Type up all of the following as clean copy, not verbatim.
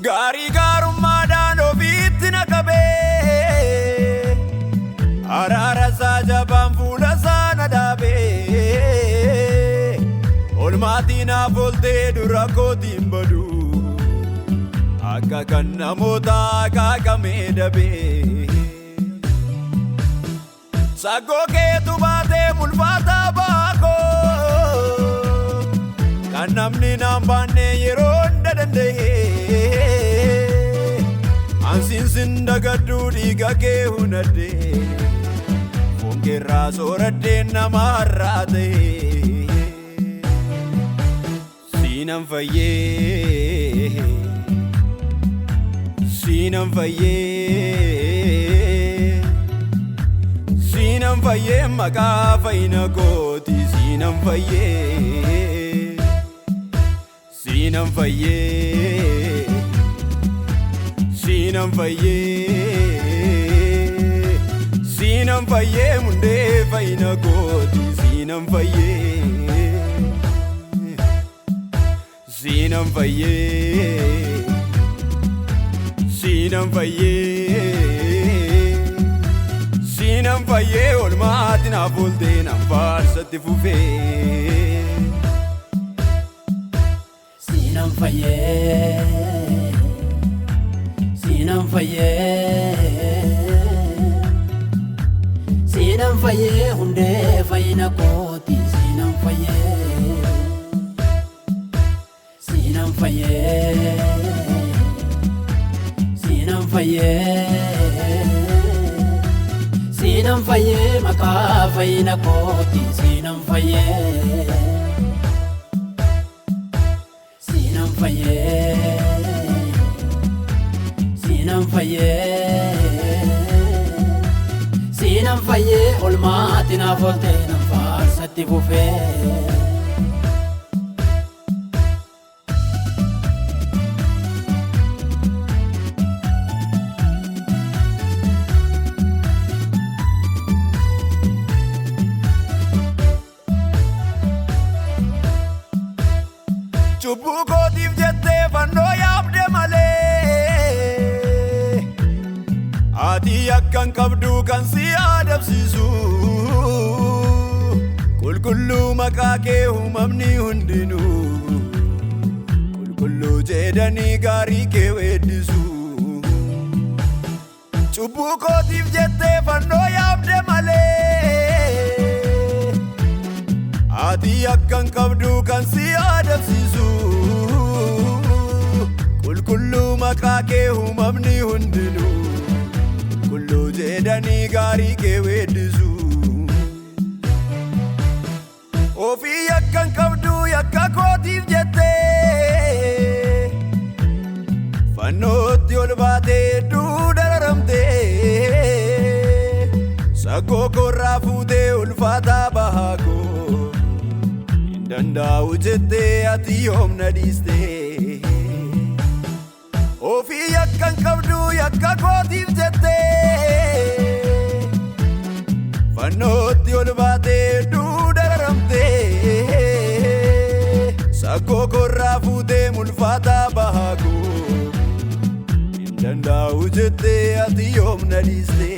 Gari garummaadhaan ofiitti naqabee araara isaa jabaan fuula isaa na dhaabee olmaatiin naaf ooltee dura kootiin badu akka kan namoota qaaqamee dabee saggoo keetu baatee mul'ataa baakoo kan namni naan baanne yeroo hunda danda'ee ansiin sin dagaddu dhiiga kee hunadhee fonkeerraa sooraddee nama har'aa ta'ee siinan fayyee siinan fayyee siinan fayyee maqaa fayyina kooti siinan fayyee siinan fayyee siinan fayyee siinan fayyee mundee fayyina kooti siinan fayyee siinan fayyee siinan fayyee siinan fayyee olmaatiin naaf ooltee nan faarsatti fufee siinan fayyee siinan fayyee hundee fayyina kooti siinan fayyee siinan fayyee siinan fayyee maqaa fayyina kooti siinan fayyee siinan fayyee siinan fayyee olmaatiin naaf ooltee nan faarsatti fufee cubbuu kootiif jettee fannoo yaabde malee ati akkan qabdu kan si adabsiisu qulqulluu maqaa kee uumamni hundinuu qulqulluu jedhanii gaarii kee weeddisu cubbuu kootiif jettee fannoo yaabde malee ati akkan qabdu kan si adabsiisu qulqulluu maqaa kee uumamni hundinuu qulqulluu jedhanii gaarii kee weeddisu ofii akkan qabdu yakka kootiif jettee fannootti ol baatee hedduu dararamtee saggoo koorraa fuutee ulfaataa bahaa koo danda'u jettee ati yoomna dhiistee ofii akkan qabdu yakka kootiif jettee fannootti ol baatee hedduu dararamtee saggoo koorraa fuutee mul'ataa bahaa koo danda'u jettee ati yoomna dhiistee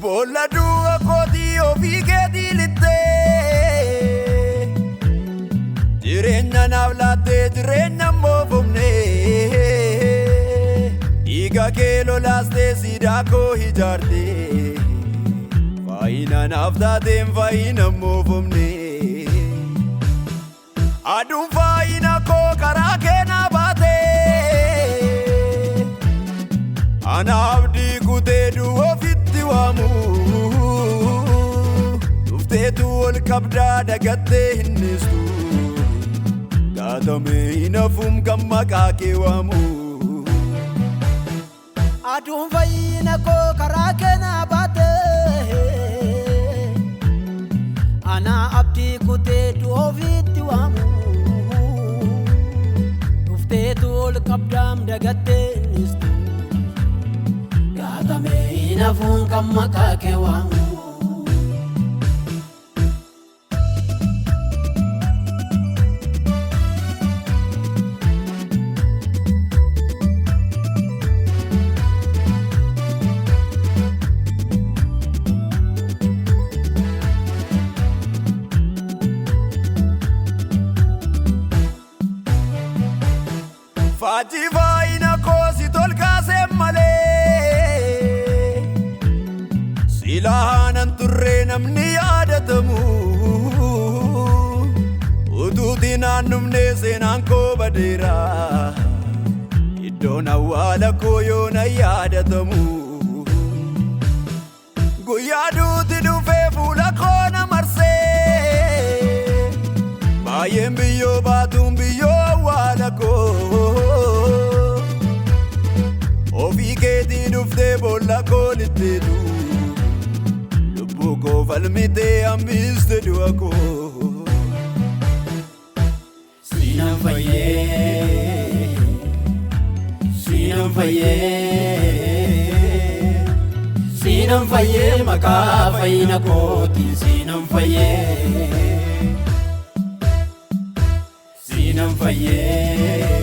Bolla du'a kootii ofii keetii littee jireenya naaf laattee jireenya moofomnee dhiiga kee lolaastee siidaa koo ijaartee faayina naaf taateen faayina moofomnee aduun faayina koo karaa kee naa baatee ana abdii kutee du'a ofitti waamu dhufteetu ol qabdaa dagattee hin dhiistu gaatamee hin hafuun kan maqaa kee waamu aduun fayyina koo karaa kee naa baatee Ana abdii kutee doofiitti waamu dhuftee tol qabdaam dagattee nistu gaatamee hin hafuun kan maqaa kee waamu. Faati faayina koosi tolkaasee malee silaanan turree namni yaadatamu utuuti naannumnee seenaan koo badeera iddoon awwaala koo yoona yaadatamu guyyaa duuti dhufee fuula koo na marsee baay'een biyyoo baatuun biyyoo awwaala koo ofii keetii dhuftee boolla koolitteetu lubbuu koo falmitee hambiste du'a koo. Siinan fayyee siinan fayyee siinan fayyee maqaa fayyina kooti siinan fayyee siinan fayyee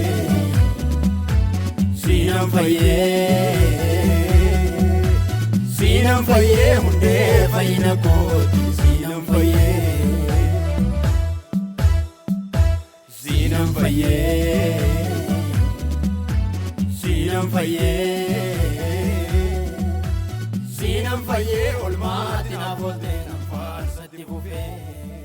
siinan fayyee hundee fayyina kooti siinan fayyee siinan fayyee siinan fayyee olmaatti naaf oolte nan faarsatti fufee.